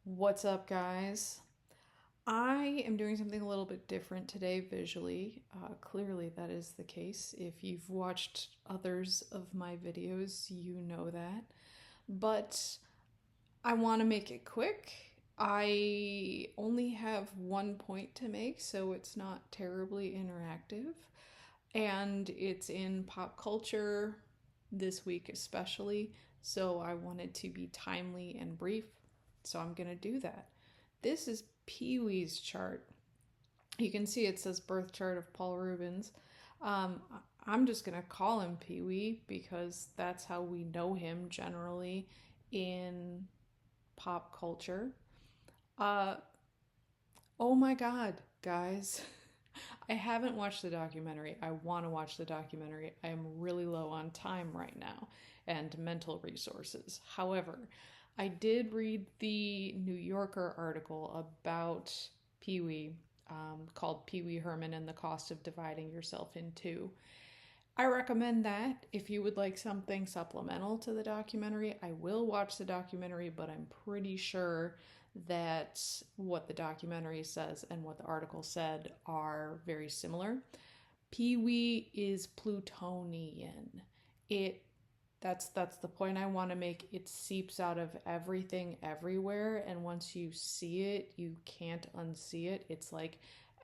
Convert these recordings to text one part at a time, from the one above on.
What's up, guys? I am doing something a little bit different today visually. Clearly, that is the case. If you've watched others of my videos, you know that. But I want to make it quick. I only have one point to make, so it's not terribly interactive. And it's in pop culture this week, especially. So I wanted to be timely and brief. So I'm going to do that. This is Pee Wee's chart. You can see it says birth chart of Paul Reubens. Um, I'm just going to call him Pee Wee because that's how we know him generally in pop culture. Uh, oh my God, guys. I haven't watched the documentary. I want to watch the documentary. I am really low on time right now and mental resources. However, I did read the New Yorker article about Pee Wee, called Pee Wee Herman and the Cost of Dividing Yourself in Two. I recommend that if you would like something supplemental to the documentary. I will watch the documentary, but I'm pretty sure that what the documentary says and what the article said are very similar. Pee Wee is Plutonian. It that's the point I want to make. It seeps out of everything everywhere, and once you see it, you can't unsee it. It's like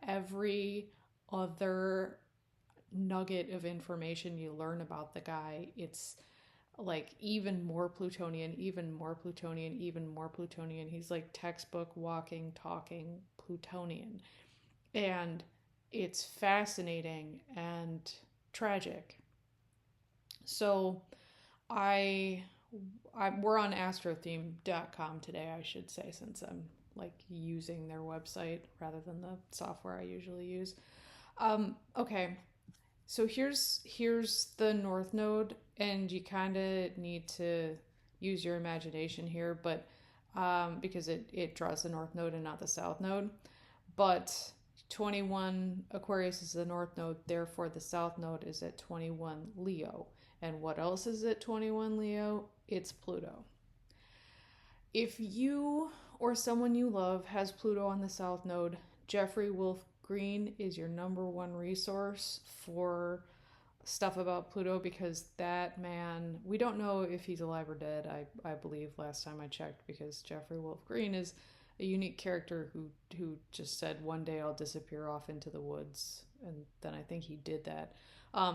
every other nugget of information you learn about the guy, it's like even more Plutonian, even more Plutonian, even more Plutonian. He's like textbook walking, talking Plutonian. And it's fascinating and tragic. So I, we're on astrotheme.com today, I should say, since I'm like using their website rather than the software I usually use. Okay, so here's the north node, and you kind of need to use your imagination here, but because it draws the north node and not the south node. But 21 Aquarius is the north node, therefore the south node is at 21 Leo. And what else is at 21 Leo? It's Pluto. If you or someone you love has Pluto on the south node, Jeffrey Wolf Green is your number one resource for stuff about Pluto, because that man, we don't know if he's alive or dead, I believe last time I checked, because Jeffrey Wolf Green is a unique character who just said one day I'll disappear off into the woods, and then I think he did that.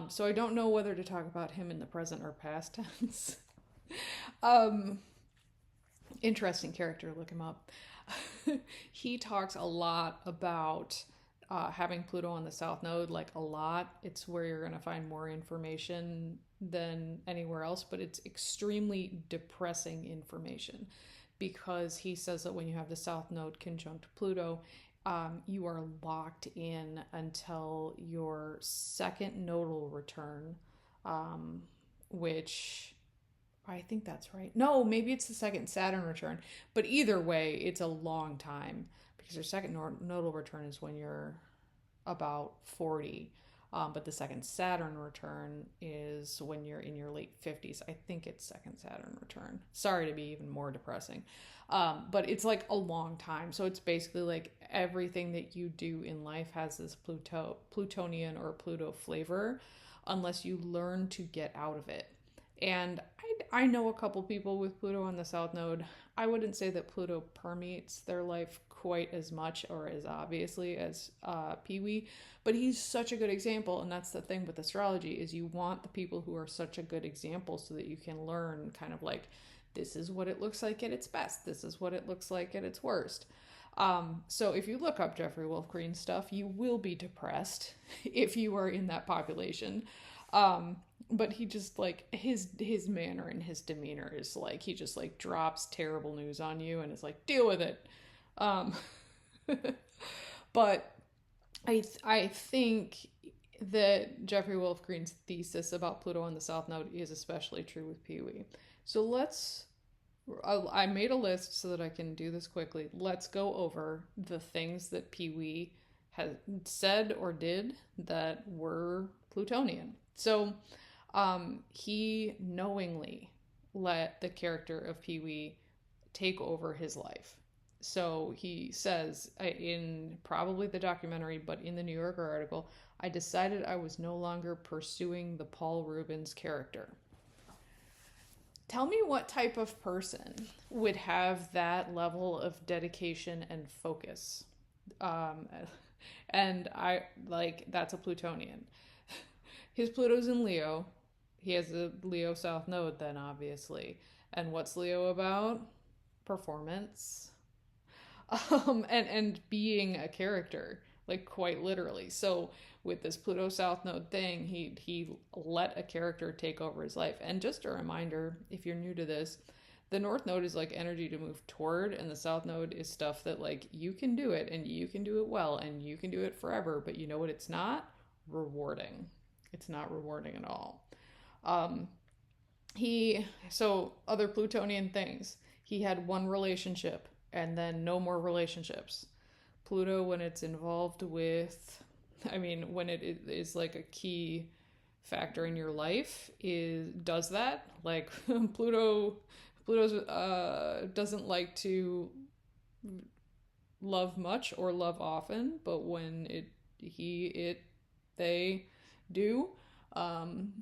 So I don't know whether to talk about him in the present or past tense. um, Interesting character, look him up. He talks a lot about having Pluto on the south node, like a lot. It's where you're going to find more information than anywhere else, but it's extremely depressing information, because he says that when you have the south node conjunct Pluto, you are locked in until your second nodal return, which I think that's right. No, maybe it's the second Saturn return. But either way, it's a long time, because your second nodal return is when you're about 40. But the second Saturn return is when you're in your late 50s. I think it's second Saturn return. Sorry to be even more depressing. But it's like a long time. So it's basically like everything that you do in life has this Plutonian or Pluto flavor, unless you learn to get out of it. And I know a couple people with Pluto on the south node. I wouldn't say that Pluto permeates their life quite as much or as obviously as Pee Wee, but he's such a good example. And that's the thing with astrology, is you want the people who are such a good example so that you can learn kind of like, this is what it looks like at its best, this is what it looks like at its worst. So if you look up Jeffrey Wolf Green stuff, you will be depressed if you are in that population. But he just like his manner and his demeanor is like, he just like drops terrible news on you and is like, deal with it. Um, but I think that Jeffrey Wolf Green's thesis about Pluto on the South Node is especially true with Pee Wee. So I made a list so that I can do this quickly. Let's go over the things that Pee Wee had said or did that were Plutonian. So he knowingly let the character of Pee Wee take over his life. So he says in probably the documentary, but in the New Yorker article, I decided I was no longer pursuing the Paul Reubens character. Tell me what type of person would have that level of dedication and focus. Um, and I like that's a Plutonian. His Pluto's in Leo. He has a Leo South Node, then obviously. And what's Leo about? Performance. And being a character, like quite literally. So with this Pluto South Node thing, he let a character take over his life. And just a reminder, if you're new to this, the North Node is like energy to move toward, and the South Node is stuff that like you can do it and you can do it well and you can do it forever, but you know what it's not? Rewarding. It's not rewarding at all. Um so other Plutonian things. He had one relationship and then no more relationships. Pluto, when it's involved with, I mean, when it is like a key factor in your life, does that. Like Pluto's doesn't like to love much or love often, but when they do, um,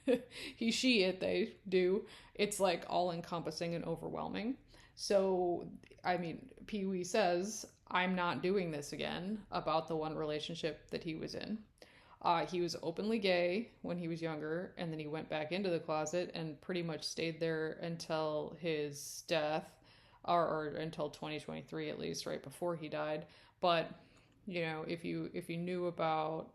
they do, it's like all encompassing and overwhelming. So, I mean, Pee Wee says, I'm not doing this again about the one relationship that he was in. He was openly gay when he was younger, and then he went back into the closet and pretty much stayed there until his death, or until 2023 at least, right before he died. But you know, if you knew about,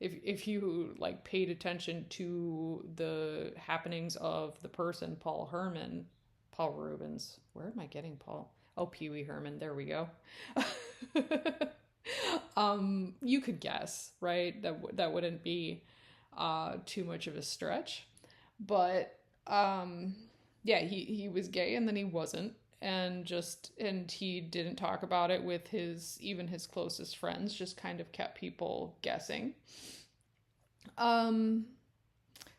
if you like paid attention to the happenings of the person Paul Reubens. Where am I getting Paul? Oh, Pee Wee Herman. There we go. You could guess, right? That wouldn't be too much of a stretch. But yeah, he was gay and then he wasn't, and he didn't talk about it with even his closest friends, just kind of kept people guessing.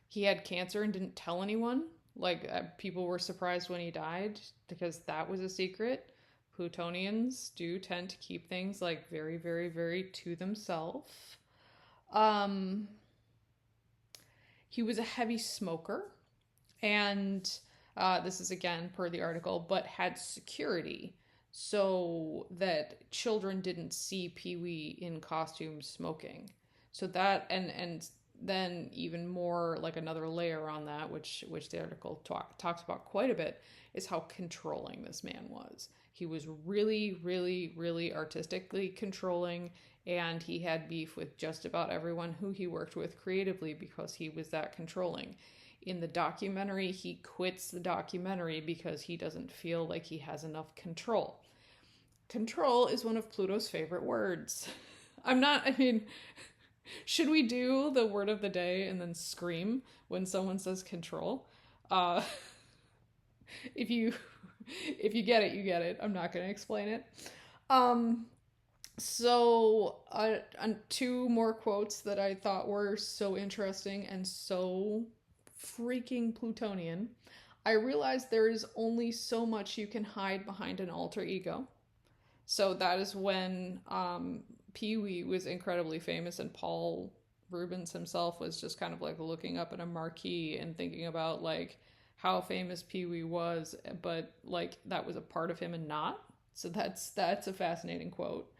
He had cancer and didn't tell anyone. Like, people were surprised when he died because that was a secret. Plutonians do tend to keep things like very, very, very to themselves. Um, he was a heavy smoker, and this is again per the article, but had security so that children didn't see Pee Wee in costume smoking. So that, and then even more, like another layer on that, which the article talks about quite a bit, is how controlling this man was. He was really, really, really artistically controlling, and he had beef with just about everyone who he worked with creatively because he was that controlling. In the documentary, he quits the documentary because he doesn't feel like he has enough control. Control is one of Pluto's favorite words. I mean, should we do the word of the day and then scream when someone says control? If you get it, you get it. I'm not going to explain it. So two more quotes that I thought were so interesting and so freaking Plutonian. I realized there is only so much you can hide behind an alter ego. So that is when Pee Wee was incredibly famous, and Paul Reubens himself was just kind of like looking up at a marquee and thinking about like how famous Pee Wee was, but like that was a part of him and not. So that's a fascinating quote.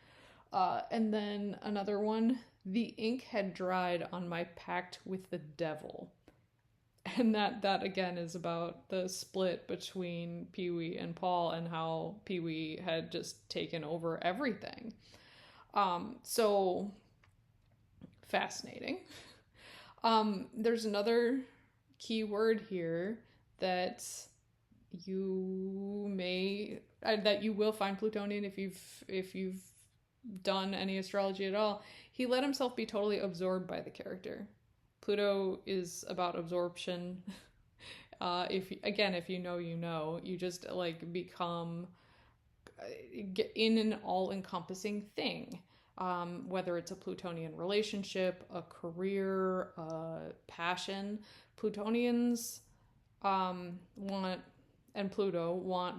And then another one: the ink had dried on my pact with the devil. And that again is about the split between Pee Wee and Paul, and how Pee Wee had just taken over everything. So fascinating. There's another key word here that you will find Plutonian if you've done any astrology at all. He let himself be totally absorbed by the character. Pluto is about absorption. If you know, you just like become in an all-encompassing thing. Whether it's a Plutonian relationship, a career, a passion, Plutonians want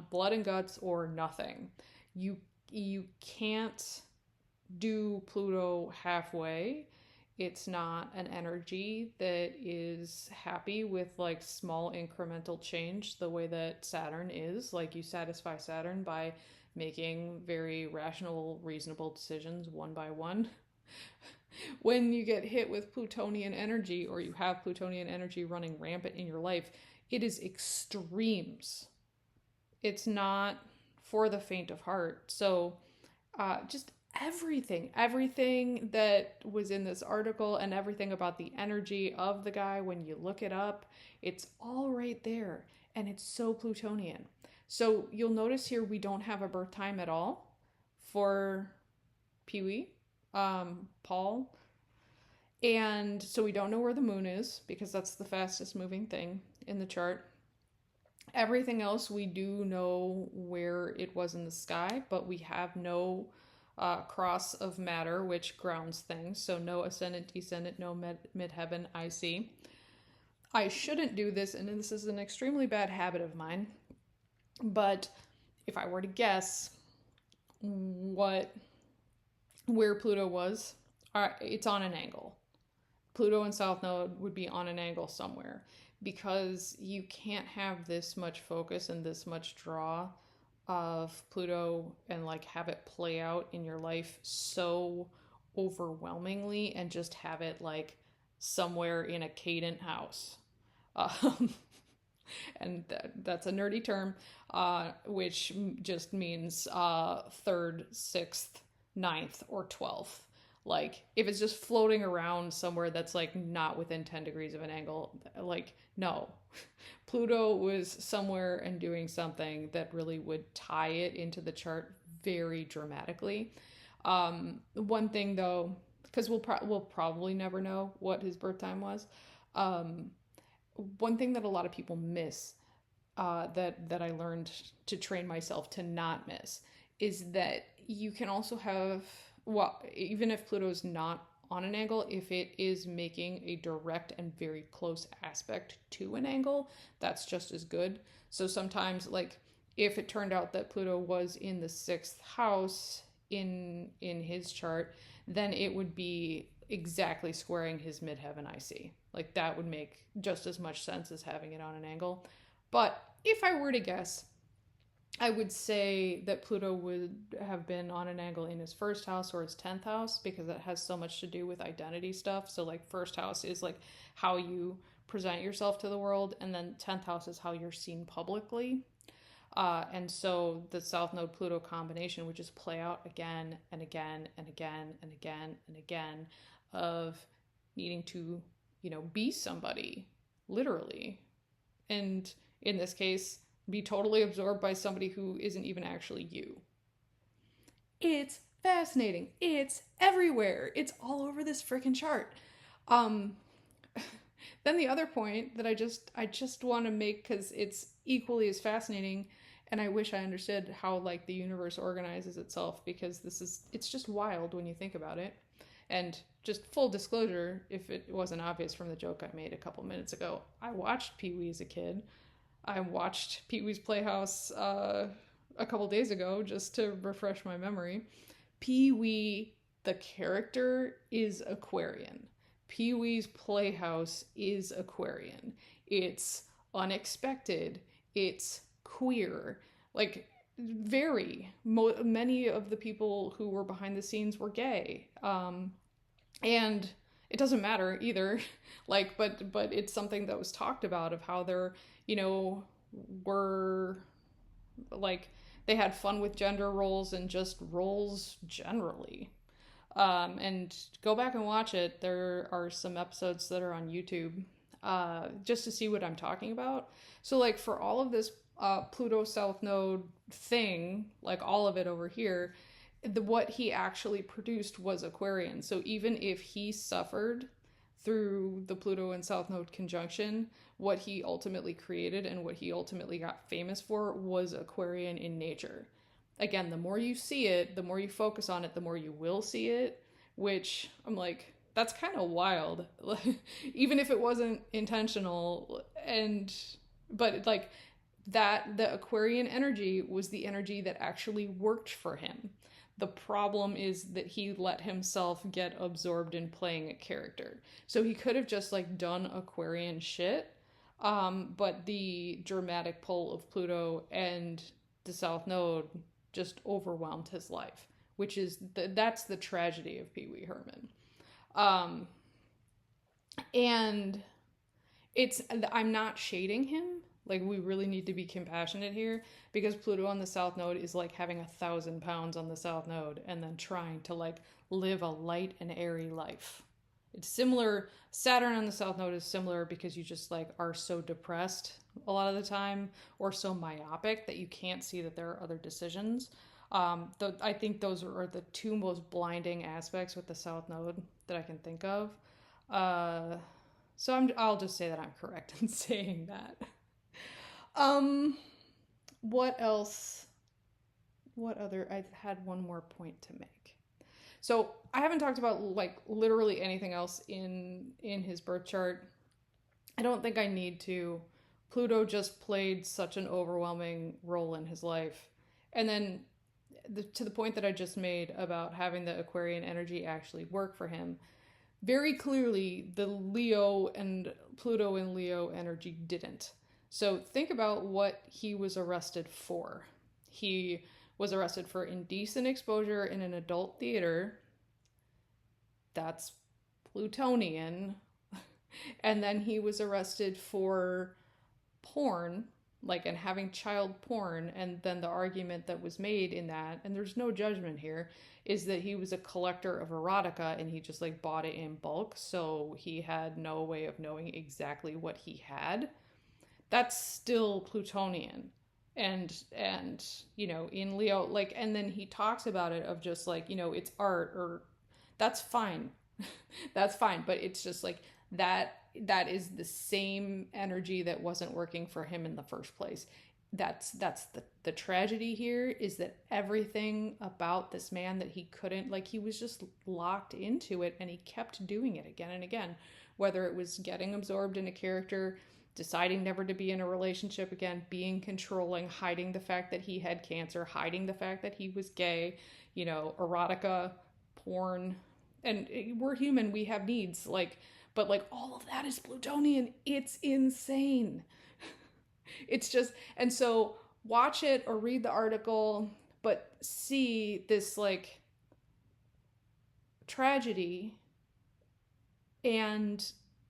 blood and guts or nothing. You can't do Pluto halfway. It's not an energy that is happy with like small incremental change the way that Saturn is. Like you satisfy Saturn by making very rational, reasonable decisions one by one. When you get hit with Plutonian energy, or you have Plutonian energy running rampant in your life, it is extremes. It's not for the faint of heart. So just everything that was in this article and everything about the energy of the guy, when you look it up, it's all right there. And it's so Plutonian. So you'll notice here we don't have a birth time at all for Pee-wee, Paul. And so we don't know where the moon is because that's the fastest moving thing in the chart. Everything else we do know where it was in the sky, but we have no cross of matter, which grounds things. So no ascendant, descendant, no midheaven, IC. I shouldn't do this, and this is an extremely bad habit of mine, but if I were to guess where Pluto was, it's on an angle. Pluto and South Node would be on an angle somewhere, because you can't have this much focus and this much draw of Pluto and like have it play out in your life so overwhelmingly and just have it like somewhere in a cadent house. And that's a nerdy term, which just means third, sixth, ninth, or 12th. Like, if it's just floating around somewhere that's, like, not within 10 degrees of an angle, like, no. Pluto was somewhere and doing something that really would tie it into the chart very dramatically. One thing, though, because we'll probably never know what his birth time was, one thing that a lot of people miss, that I learned to train myself to not miss, is that you can also have... Well, even if Pluto's not on an angle, if it is making a direct and very close aspect to an angle, that's just as good. So sometimes, like, if it turned out that Pluto was in the 6th house in his chart, then it would be exactly squaring his midheaven IC. Like, that would make just as much sense as having it on an angle. But if I were to guess, I would say that Pluto would have been on an angle in his 1st house or his 10th house, because it has so much to do with identity stuff. So like 1st house is like how you present yourself to the world, and then 10th house is how you're seen publicly. And so the South Node Pluto combination would just play out again and again and again and again and again of needing to, be somebody, literally. And in this case, be totally absorbed by somebody who isn't even actually you. It's fascinating. It's everywhere. It's all over this freaking chart. Then the other point that I just want to make, because it's equally as fascinating, and I wish I understood how like the universe organizes itself, because it's just wild when you think about it. And just full disclosure, if it wasn't obvious from the joke I made a couple minutes ago, I watched Pee-wee as a kid. I watched Pee-wee's Playhouse a couple days ago just to refresh my memory. Pee-wee, the character, is Aquarian. Pee-wee's Playhouse is Aquarian. It's unexpected. It's queer. Like, many of the people who were behind the scenes were gay. And it doesn't matter either. Like, but it's something that was talked about, of how they're, were like, they had fun with gender roles and just roles generally. And go back and watch it. There are some episodes that are on YouTube, just to see what I'm talking about. So like, for all of this Pluto South Node thing, like all of it over here, what he actually produced was Aquarian. So even if he suffered through the Pluto and South Node conjunction, what he ultimately created and what he ultimately got famous for was Aquarian in nature. Again, the more you see it, the more you focus on it, the more you will see it, which I'm like, that's kind of wild. Even if it wasn't intentional. But like, that the Aquarian energy was the energy that actually worked for him. The problem is that he let himself get absorbed in playing a character. So he could have just like done Aquarian shit, but the dramatic pull of Pluto and the South Node just overwhelmed his life, which is that's the tragedy of Pee Wee Herman. Um, and it's I'm not shading him. Like, we really need to be compassionate here, because Pluto on the South Node is like having 1,000 pounds on the South Node and then trying to like live a light and airy life. It's similar. Saturn on the South Node is similar because you just like are so depressed a lot of the time, or so myopic that you can't see that there are other decisions. I think those are the two most blinding aspects with the South Node that I can think of. So I'll just say that I'm correct in saying that. What else? What other? I had one more point to make. So I haven't talked about like literally anything else in his birth chart. I don't think I need to. Pluto just played such an overwhelming role in his life. And then to the point that I just made about having the Aquarian energy actually work for him, very clearly the Leo and Pluto and Leo energy didn't. So think about what he was arrested for. He was arrested for indecent exposure in an adult theater. That's Plutonian. And then he was arrested for porn, like, and having child porn. And then the argument that was made in that, and there's no judgment here, is that he was a collector of erotica and he just like bought it in bulk. So he had no way of knowing exactly what he had. That's still Plutonian. And you know, in Leo, like, and then he talks about it of just like, you know, it's art, or that's fine. That's fine, but it's just like that is the same energy that wasn't working for him in the first place. That's the tragedy here, is that everything about this man that he couldn't, like, he was just locked into it and he kept doing it again and again, whether it was getting absorbed in a character, deciding never to be in a relationship again, being controlling, hiding the fact that he had cancer, hiding the fact that he was gay, you know, erotica, porn. And we're human, we have needs, like, but like all of that is Plutonian. It's insane. It's just, and so watch it or read the article, but see this like tragedy, and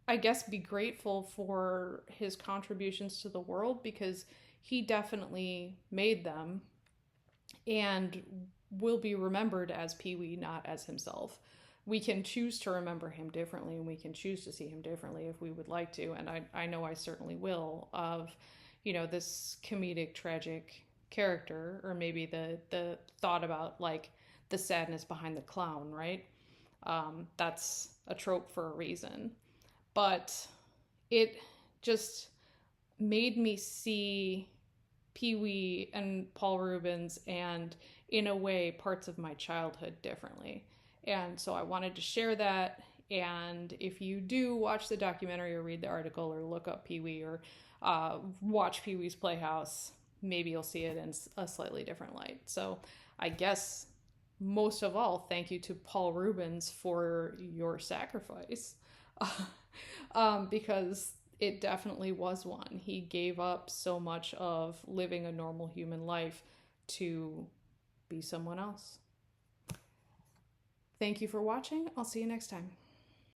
I guess be grateful for his contributions to the world, because he definitely made them and will be remembered as Pee Wee, not as himself. We can choose to remember him differently, and we can choose to see him differently if we would like to. And I know I certainly will, of, you know, this comedic, tragic character, or maybe the thought about like the sadness behind the clown, right? That's a trope for a reason. But it just made me see Pee Wee and Paul Reubens, and in a way parts of my childhood, differently. And so I wanted to share that. And if you do watch the documentary or read the article or look up Pee Wee, or watch Pee Wee's Playhouse, maybe you'll see it in a slightly different light. So I guess most of all, thank you to Paul Reubens for your sacrifice. Because it definitely was one. He gave up so much of living a normal human life to be someone else. Thank you for watching. I'll see you next time.